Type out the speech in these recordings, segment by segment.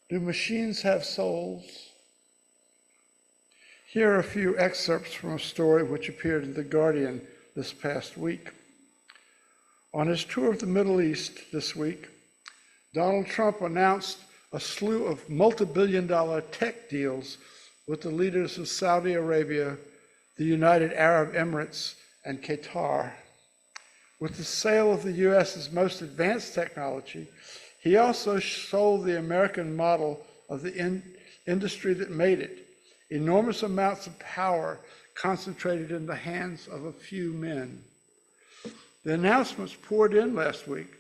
Do machines have souls? Here are a few excerpts from a story which appeared in The Guardian this past week. On his tour of the Middle East this week, Donald Trump announced a slew of multi-billion-dollar tech deals with the leaders of Saudi Arabia, the United Arab Emirates, and Qatar. With the sale of the U.S.'s most advanced technology, he also sold the American model of the industry that made it, enormous amounts of power concentrated in the hands of a few men. The announcements poured in last week.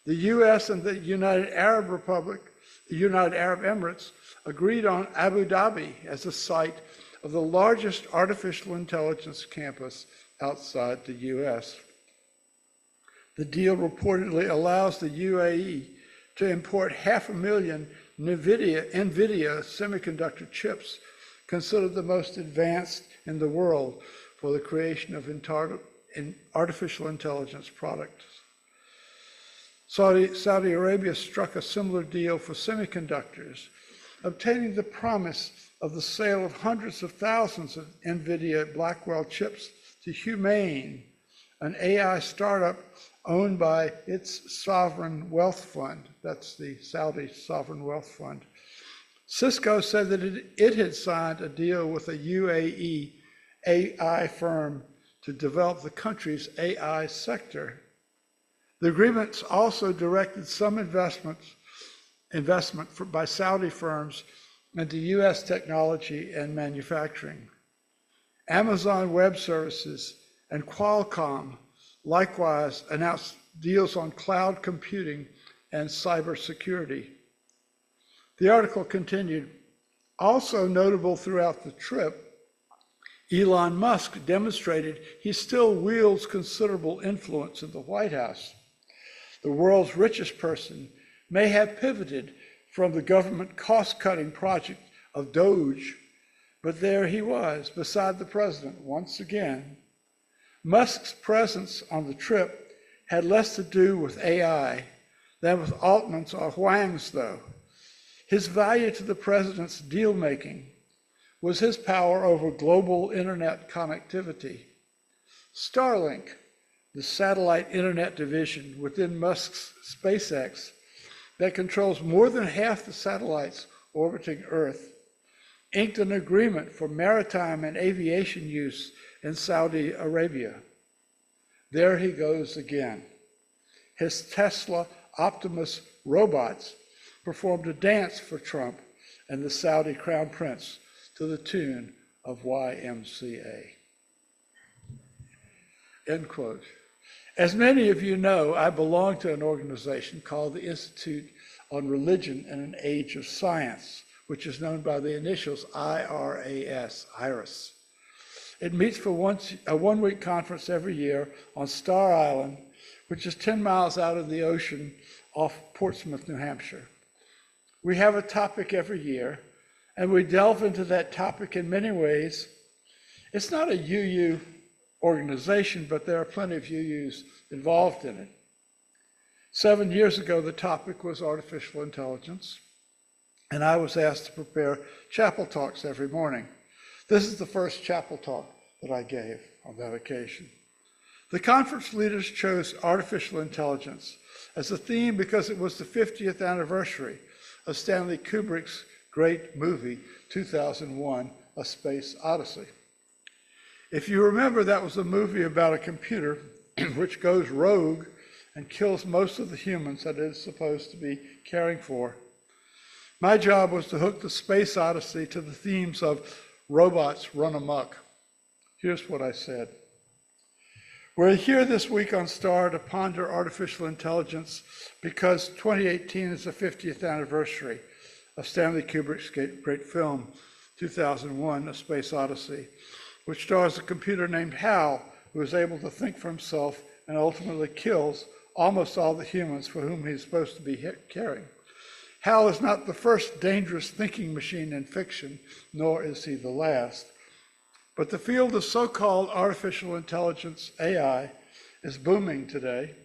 The U.S. and the United Arab Emirates agreed on Abu Dhabi as the site of the largest artificial intelligence campus outside the U.S. The deal reportedly allows the UAE to import 500,000 NVIDIA semiconductor chips, considered the most advanced in the world for the creation of artificial intelligence products. Saudi Arabia struck a similar deal for semiconductors, obtaining the promise of the sale of hundreds of thousands of NVIDIA Blackwell chips to Humane, an AI startup owned by its sovereign wealth fund. That's the Saudi Sovereign Wealth Fund. Cisco said that it had signed a deal with a UAE AI firm to develop the country's AI sector. The agreements also directed some investment by Saudi firms into U.S. technology and manufacturing. Amazon Web Services and Qualcomm likewise announced deals on cloud computing and cybersecurity. The article continued, also notable throughout the trip, Elon Musk demonstrated he still wields considerable influence in the White House. The world's richest person may have pivoted from the government cost-cutting project of Doge, but there he was beside the president once again. Musk's presence on the trip had less to do with AI than with Altman's or Huang's, though. His value to the president's deal-making was his power over global internet connectivity. Starlink, the satellite internet division within Musk's SpaceX that controls more than half the satellites orbiting Earth, inked an agreement for maritime and aviation use in Saudi Arabia. There he goes again. His Tesla Optimus robots performed a dance for Trump and the Saudi Crown Prince to the tune of YMCA. End quote. As many of you know, I belong to an organization called the Institute on Religion in an Age of Science, which is known by the initials IRAS. It meets for a one-week conference every year on Star Island, which is 10 miles out in the ocean off Portsmouth, New Hampshire. We have a topic every year, and we delve into that topic in many ways. It's not a UU organization, but there are plenty of UUs involved in it. 7 years ago, the topic was artificial intelligence, and I was asked to prepare chapel talks every morning. This is the first chapel talk that I gave on that occasion. The conference leaders chose artificial intelligence as a theme because it was the 50th anniversary of Stanley Kubrick's great movie, 2001, A Space Odyssey. If you remember, that was a movie about a computer which goes rogue and kills most of the humans that it is supposed to be caring for. My job was to hook the Space Odyssey to the themes of robots run amok. Here's what I said. We're here this week on Star to ponder artificial intelligence because 2018 is the 50th anniversary of Stanley Kubrick's great film, 2001, A Space Odyssey, which stars a computer named Hal, who is able to think for himself and ultimately kills almost all the humans for whom he's supposed to be caring. Hal is not the first dangerous thinking machine in fiction, nor is he the last. But the field of so-called artificial intelligence, AI, is booming today,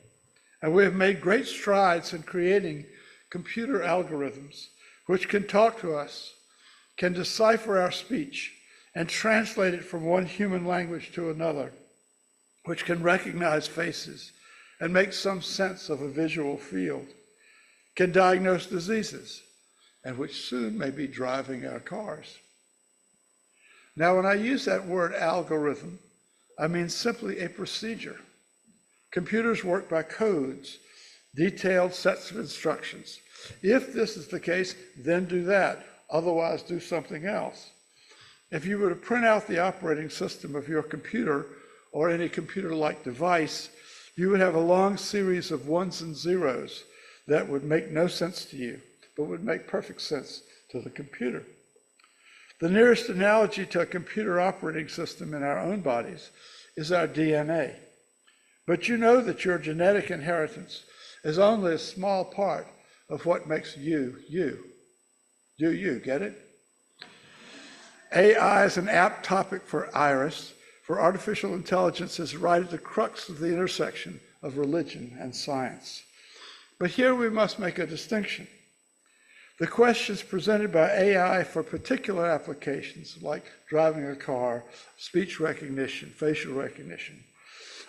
and we have made great strides in creating computer algorithms which can talk to us, can decipher our speech and translate it from one human language to another, which can recognize faces and make some sense of a visual field, can diagnose diseases, and which soon may be driving our cars. Now, when I use that word algorithm, I mean simply a procedure. Computers work by codes, detailed sets of instructions. If this is the case, then do that. Otherwise, do something else. If you were to print out the operating system of your computer or any computer-like device, you would have a long series of ones and zeros that would make no sense to you, but would make perfect sense to the computer. The nearest analogy to a computer operating system in our own bodies is our DNA. But you know that your genetic inheritance is only a small part of what makes you, you. You get it? AI is an apt topic for Iris, for artificial intelligence is right at the crux of the intersection of religion and science. But here we must make a distinction. The questions presented by AI for particular applications, like driving a car, speech recognition, facial recognition,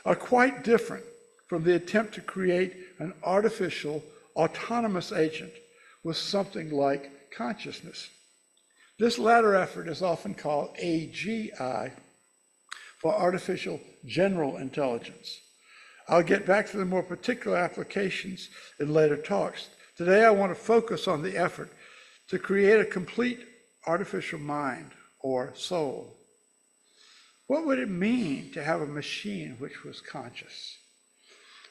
are quite different from the attempt to create an artificial, autonomous agent with something like consciousness. This latter effort is often called AGI, for artificial general intelligence. I'll get back to the more particular applications in later talks. Today I want to focus on the effort to create a complete artificial mind or soul. What would it mean to have a machine which was conscious?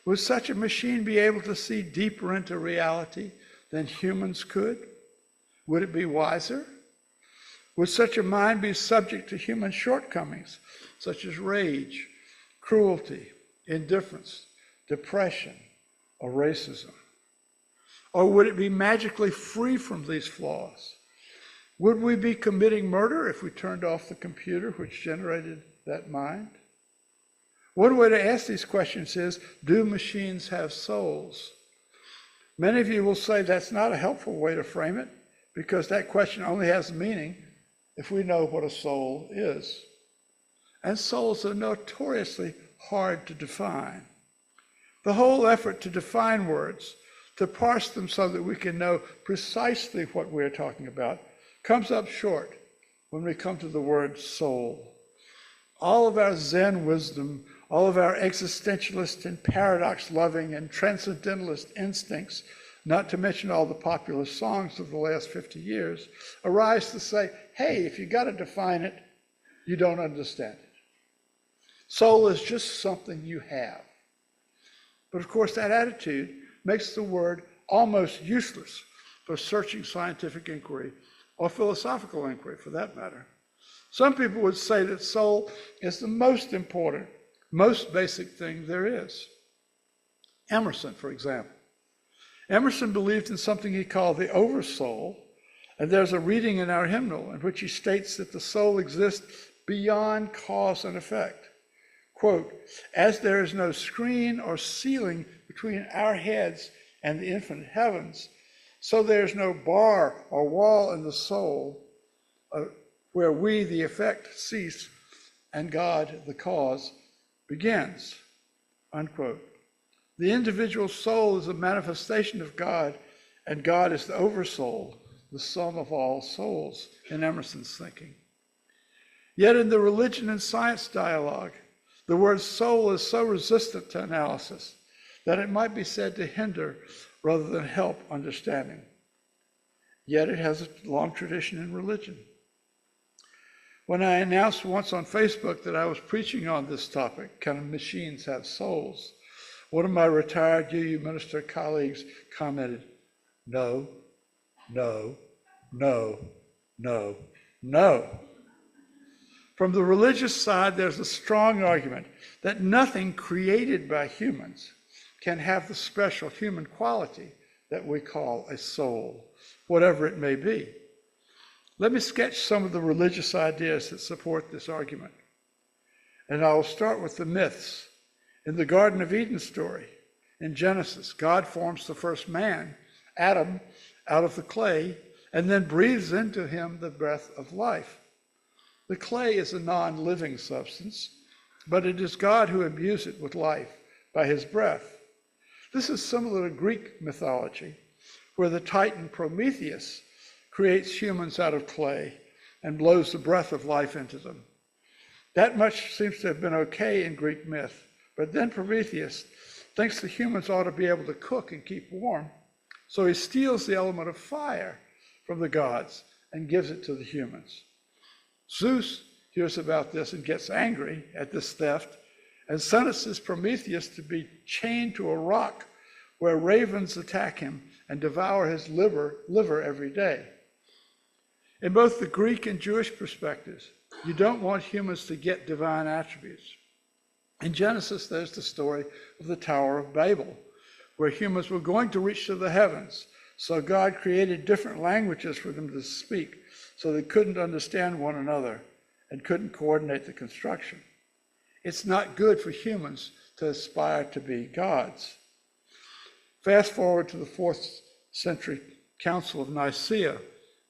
Would such a machine be able to see deeper into reality than humans could? Would it be wiser? Would such a mind be subject to human shortcomings, such as rage, cruelty, indifference, depression, or racism? Or would it be magically free from these flaws? Would we be committing murder if we turned off the computer which generated that mind? One way to ask these questions is, do machines have souls? Many of you will say that's not a helpful way to frame it, because that question only has meaning if we know what a soul is. And souls are notoriously hard to define. The whole effort to define words, to parse them so that we can know precisely what we're talking about, comes up short when we come to the word soul. All of our Zen wisdom, all of our existentialist and paradox-loving and transcendentalist instincts, not to mention all the popular songs of the last 50 years, arise to say, hey, if you got to define it, you don't understand it. Soul is just something you have. But of course, that attitude makes the word almost useless for searching scientific inquiry or philosophical inquiry, for that matter. Some people would say that soul is the most important, most basic thing there is. Emerson, for example. Emerson believed in something he called the oversoul, and there's a reading in our hymnal in which he states that the soul exists beyond cause and effect. Quote, as there is no screen or ceiling between our heads and the infinite heavens, so there is no bar or wall in the soul where we, the effect, cease and God, the cause, begins, unquote. The individual soul is a manifestation of God, and God is the oversoul, the sum of all souls, in Emerson's thinking. Yet in the religion and science dialogue, the word soul is so resistant to analysis that it might be said to hinder rather than help understanding. Yet it has a long tradition in religion. When I announced once on Facebook that I was preaching on this topic, can machines have souls? One of my retired UU minister colleagues commented, no, no, no, no, no. From the religious side, there's a strong argument that nothing created by humans can have the special human quality that we call a soul, whatever it may be. Let me sketch some of the religious ideas that support this argument. And I will start with the myths. In the Garden of Eden story, in Genesis, God forms the first man, Adam, out of the clay and then breathes into him the breath of life. The clay is a non-living substance, but it is God who imbues it with life by his breath. This is similar to Greek mythology, where the Titan Prometheus creates humans out of clay and blows the breath of life into them. That much seems to have been okay in Greek myth, but then Prometheus thinks the humans ought to be able to cook and keep warm, so he steals the element of fire from the gods and gives it to the humans. Zeus hears about this and gets angry at this theft and sentences Prometheus to be chained to a rock where ravens attack him and devour his liver every day. In both the Greek and Jewish perspectives, you don't want humans to get divine attributes. In Genesis, there's the story of the Tower of Babel, where humans were going to reach to the heavens. So God created different languages for them to speak, so they couldn't understand one another and couldn't coordinate the construction. It's not good for humans to aspire to be gods. Fast forward to the 4th century Council of Nicaea,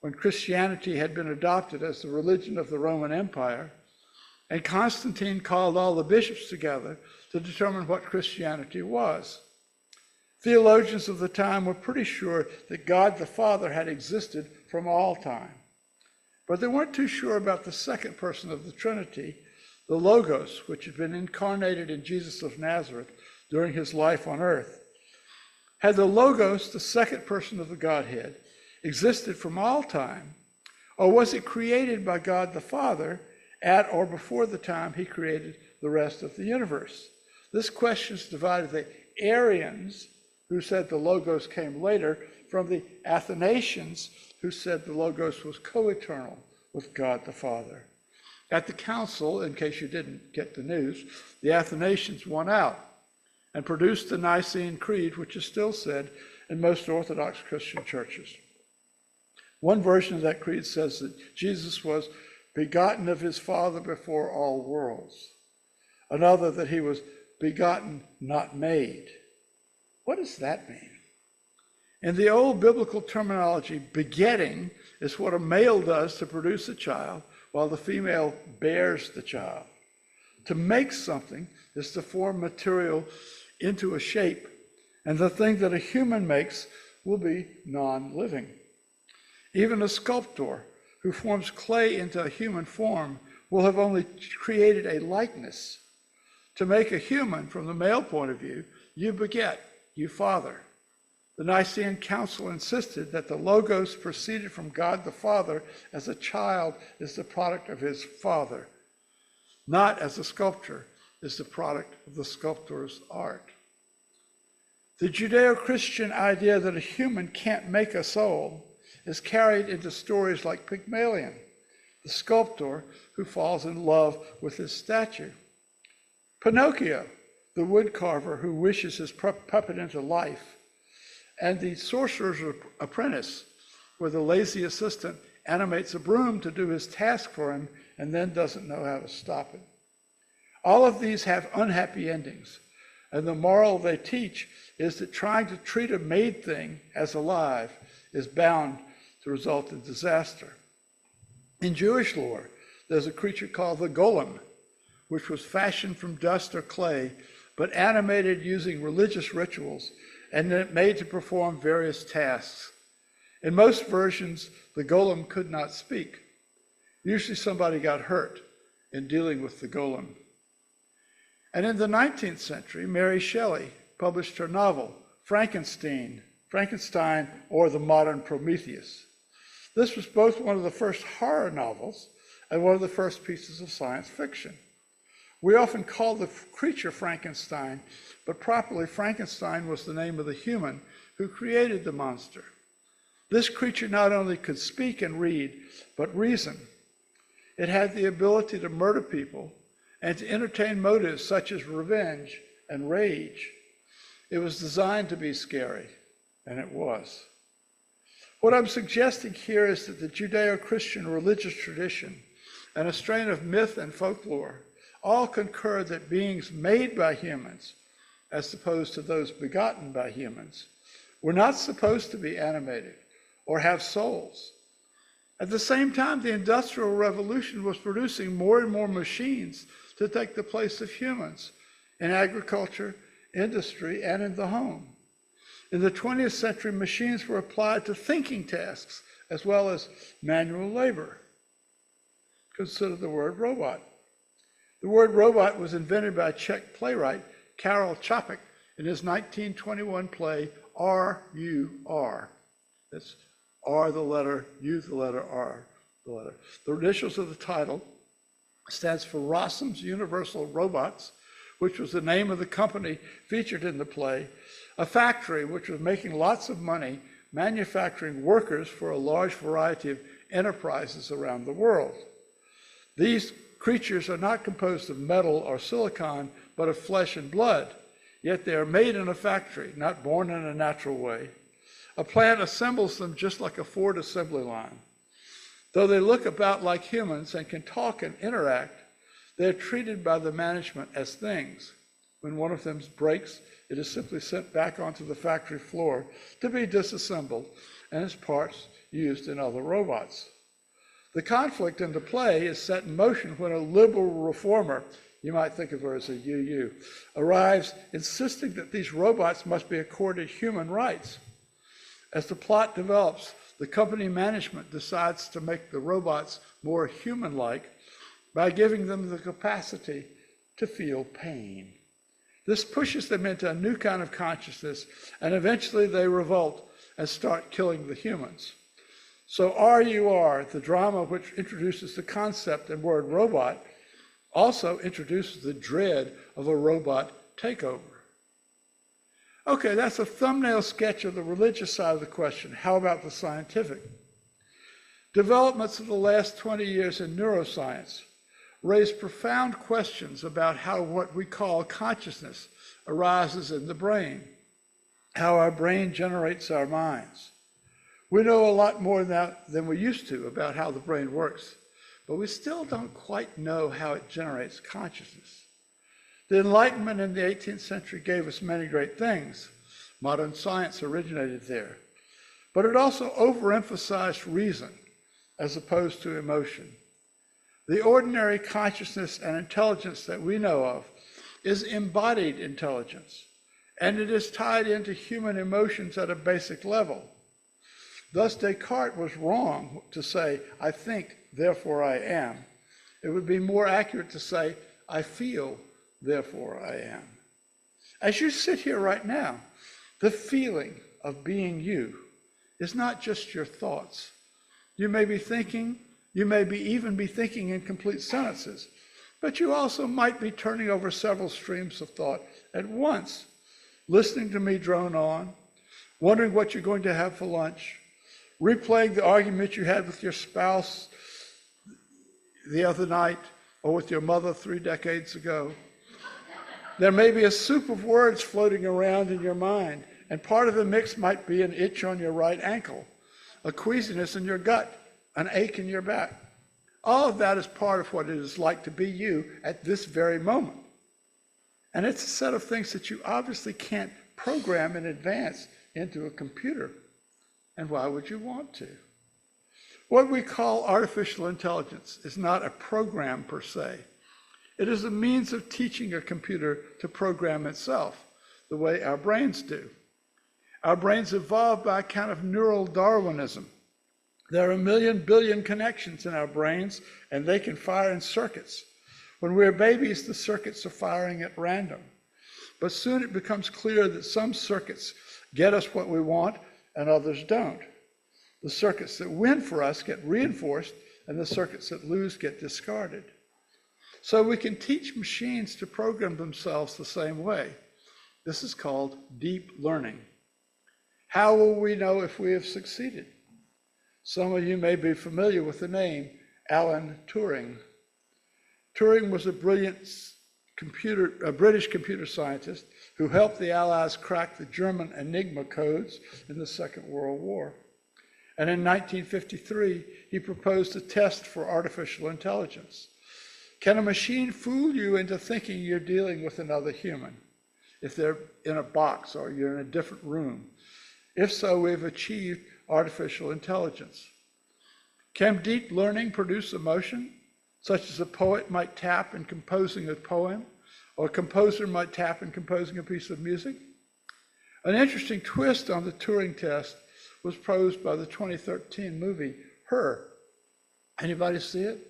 when Christianity had been adopted as the religion of the Roman Empire, and Constantine called all the bishops together to determine what Christianity was. Theologians of the time were pretty sure that God the Father had existed from all time. But they weren't too sure about the second person of the Trinity, the Logos, which had been incarnated in Jesus of Nazareth during his life on earth. Had the Logos, the second person of the Godhead, existed from all time, or was it created by God the Father at or before the time he created the rest of the universe? This question divided the Arians, who said the Logos came later, from the Athanasians, who said the Logos was co-eternal with God the Father. At the council, in case you didn't get the news, the Athanasians won out and produced the Nicene Creed, which is still said in most Orthodox Christian churches. One version of that creed says that Jesus was begotten of his Father before all worlds. Another, that he was begotten, not made. What does that mean? In the old biblical terminology, begetting is what a male does to produce a child, while the female bears the child. To make something is to form material into a shape, and the thing that a human makes will be non-living. Even a sculptor who forms clay into a human form will have only created a likeness. To make a human, from the male point of view, you beget, you father. The Nicene Council insisted that the Logos proceeded from God the Father as a child is the product of his father, not as a sculptor is the product of the sculptor's art. The Judeo-Christian idea that a human can't make a soul is carried into stories like Pygmalion, the sculptor who falls in love with his statue. Pinocchio, the woodcarver who wishes his puppet into life, and the sorcerer's apprentice, where the lazy assistant animates a broom to do his task for him and then doesn't know how to stop it. All of these have unhappy endings, and the moral they teach is that trying to treat a made thing as alive is bound to result in disaster. In Jewish lore, there's a creature called the golem, which was fashioned from dust or clay, but animated using religious rituals and made to perform various tasks. In most versions, the golem could not speak. Usually somebody got hurt in dealing with the golem. And in the 19th century, Mary Shelley published her novel, Frankenstein, or the Modern Prometheus. This was both one of the first horror novels and one of the first pieces of science fiction. We often call the creature Frankenstein, but properly Frankenstein was the name of the human who created the monster. This creature not only could speak and read, but reason. It had the ability to murder people and to entertain motives such as revenge and rage. It was designed to be scary, and it was. What I'm suggesting here is that the Judeo-Christian religious tradition and a strain of myth and folklore all concur that beings made by humans, as opposed to those begotten by humans, were not supposed to be animated or have souls. At the same time, the Industrial Revolution was producing more and more machines to take the place of humans in agriculture, industry, and in the home. In the 20th century, machines were applied to thinking tasks as well as manual labor. Consider the word robot. The word robot was invented by Czech playwright Karel Čapek in his 1921 play R-U-R. That's R the letter, U the letter, R the letter. The initials of the title stands for Rossum's Universal Robots, which was the name of the company featured in the play, a factory which was making lots of money manufacturing workers for a large variety of enterprises around the world. These creatures are not composed of metal or silicon, but of flesh and blood, yet they are made in a factory, not born in a natural way. A plant assembles them just like a Ford assembly line. Though they look about like humans and can talk and interact, they are treated by the management as things. When one of them breaks, it is simply sent back onto the factory floor to be disassembled and its parts used in other robots. The conflict in the play is set in motion when a liberal reformer, you might think of her as a UU, arrives insisting that these robots must be accorded human rights. As the plot develops, the company management decides to make the robots more human-like by giving them the capacity to feel pain. This pushes them into a new kind of consciousness, and eventually they revolt and start killing the humans. So RUR, the drama which introduces the concept and word robot, also introduces the dread of a robot takeover. Okay, that's a thumbnail sketch of the religious side of the question. How about the scientific? Developments of the last 20 years in neuroscience raise profound questions about how what we call consciousness arises in the brain, how our brain generates our minds. We know a lot more now than we used to about how the brain works, but we still don't quite know how it generates consciousness. The Enlightenment in the 18th century gave us many great things. Modern science originated there. But it also overemphasized reason as opposed to emotion. The ordinary consciousness and intelligence that we know of is embodied intelligence, and it is tied into human emotions at a basic level. Thus, Descartes was wrong to say, I think, therefore I am. It would be more accurate to say, I feel, therefore I am. As you sit here right now, the feeling of being you is not just your thoughts. You may be thinking, you may even be thinking in complete sentences, but you also might be turning over several streams of thought at once, listening to me drone on, wondering what you're going to have for lunch, replaying the argument you had with your spouse the other night or with your mother 3 decades ago. There may be a soup of words floating around in your mind, and part of the mix might be an itch on your right ankle, a queasiness in your gut, an ache in your back. All of that is part of what it is like to be you at this very moment. And it's a set of things that you obviously can't program in advance into a computer. And why would you want to? What we call artificial intelligence is not a program per se. It is a means of teaching a computer to program itself, the way our brains do. Our brains evolved by a kind of neural Darwinism. There are 1 million billion connections in our brains, and they can fire in circuits. When we're babies, the circuits are firing at random. But soon it becomes clear that some circuits get us what we want, and others don't. The circuits that win for us get reinforced, and the circuits that lose get discarded. So we can teach machines to program themselves the same way. This is called deep learning. How will we know if we have succeeded? Some of you may be familiar with the name Alan Turing. Turing was a brilliant British computer scientist who helped the Allies crack the German Enigma codes in the Second World War. And in 1953, he proposed a test for artificial intelligence. Can a machine fool you into thinking you're dealing with another human, if they're in a box or you're in a different room? If so, we've achieved artificial intelligence. Can deep learning produce emotion, such as a poet might tap in composing a poem, or a composer might tap in composing a piece of music? An interesting twist on the Turing test was posed by the 2013 movie Her. Anybody see it?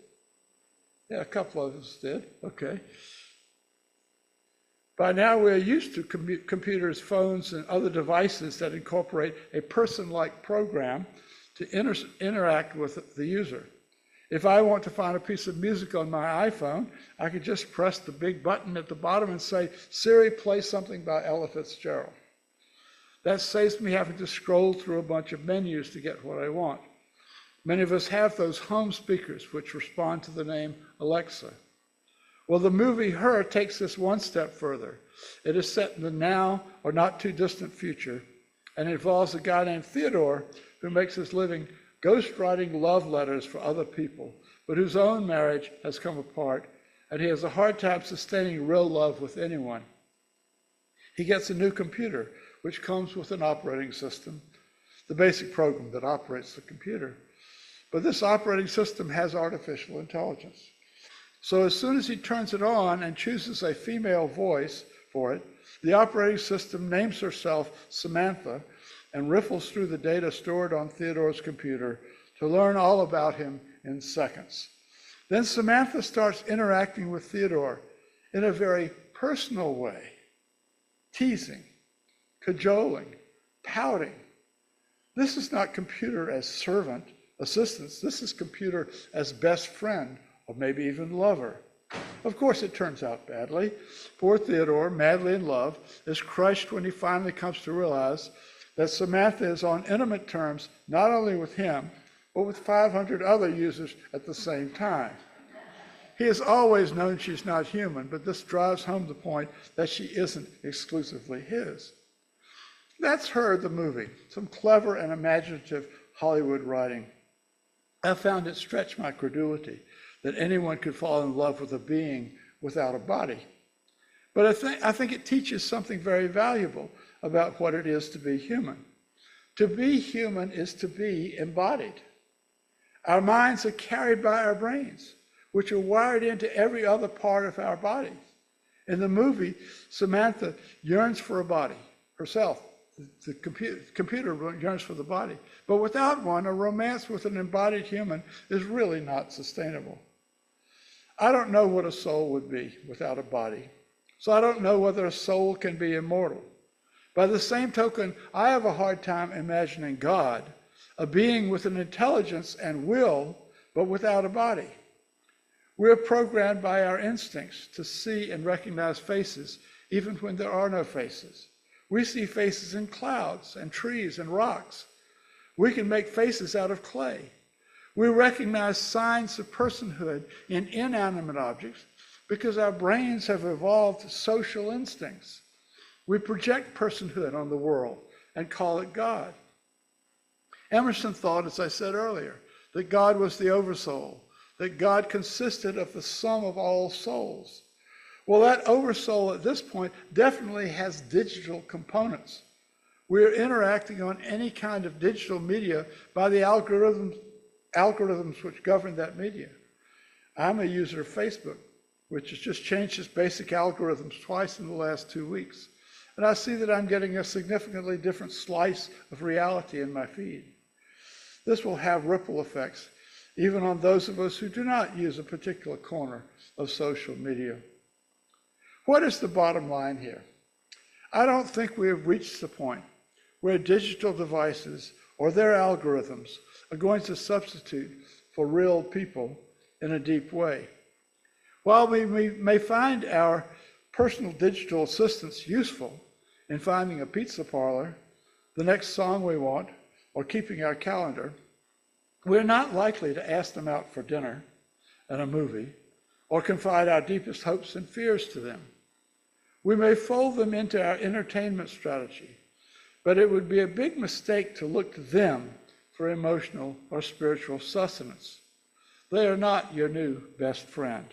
Yeah, a couple of us did. Okay. By now, we're used to computers, phones, and other devices that incorporate a person-like program to interact with the user. If I want to find a piece of music on my iPhone, I could just press the big button at the bottom and say, Siri, play something by Ella Fitzgerald. That saves me having to scroll through a bunch of menus to get what I want. Many of us have those home speakers which respond to the name Alexa. Well, the movie Her takes this one step further. It is set in the now or not too distant future, and it involves a guy named Theodore who makes his living ghostwriting love letters for other people, but whose own marriage has come apart, and he has a hard time sustaining real love with anyone. He gets a new computer, which comes with an operating system, the basic program that operates the computer. But this operating system has artificial intelligence. So as soon as he turns it on and chooses a female voice for it, the operating system names herself Samantha and riffles through the data stored on Theodore's computer to learn all about him in seconds. Then Samantha starts interacting with Theodore in a very personal way, teasing, cajoling, pouting. This is not computer as servant, assistance. This is computer as best friend, or maybe even lover. Of course, it turns out badly. Poor Theodore, madly in love, is crushed when he finally comes to realize that Samantha is on intimate terms not only with him, but with 500 other users at the same time. He has always known she's not human, but this drives home the point that she isn't exclusively his. That's Her, the movie, some clever and imaginative Hollywood writing. I found it stretch my credulity that anyone could fall in love with a being without a body. But I think it teaches something very valuable about what it is to be human. To be human is to be embodied. Our minds are carried by our brains, which are wired into every other part of our bodies. In the movie, Samantha yearns for a body herself. The computer yearns for the body. But without one, a romance with an embodied human is really not sustainable. I don't know what a soul would be without a body. So I don't know whether a soul can be immortal. By the same token, I have a hard time imagining God, a being with an intelligence and will, but without a body. We're programmed by our instincts to see and recognize faces, even when there are no faces. We see faces in clouds and trees and rocks. We can make faces out of clay. We recognize signs of personhood in inanimate objects because our brains have evolved social instincts. We project personhood on the world and call it God. Emerson thought, as I said earlier, that God was the oversoul, that God consisted of the sum of all souls. Well, that oversoul at this point definitely has digital components. We're interacting on any kind of digital media by the algorithms which govern that media. I'm a user of Facebook, which has just changed its basic algorithms twice in the last 2 weeks. And I see that I'm getting a significantly different slice of reality in my feed. This will have ripple effects, even on those of us who do not use a particular corner of social media. What is the bottom line here? I don't think we have reached the point where digital devices or their algorithms are going to substitute for real people in a deep way. While we may find our personal digital assistants useful in finding a pizza parlor, the next song we want, or keeping our calendar, we're not likely to ask them out for dinner and a movie, or confide our deepest hopes and fears to them. We may fold them into our entertainment strategy, but it would be a big mistake to look to them for emotional or spiritual sustenance. They are not your new best friend,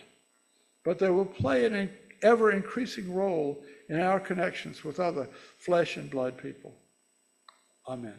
but they will play an ever-increasing role in our connections with other flesh and blood people. Amen.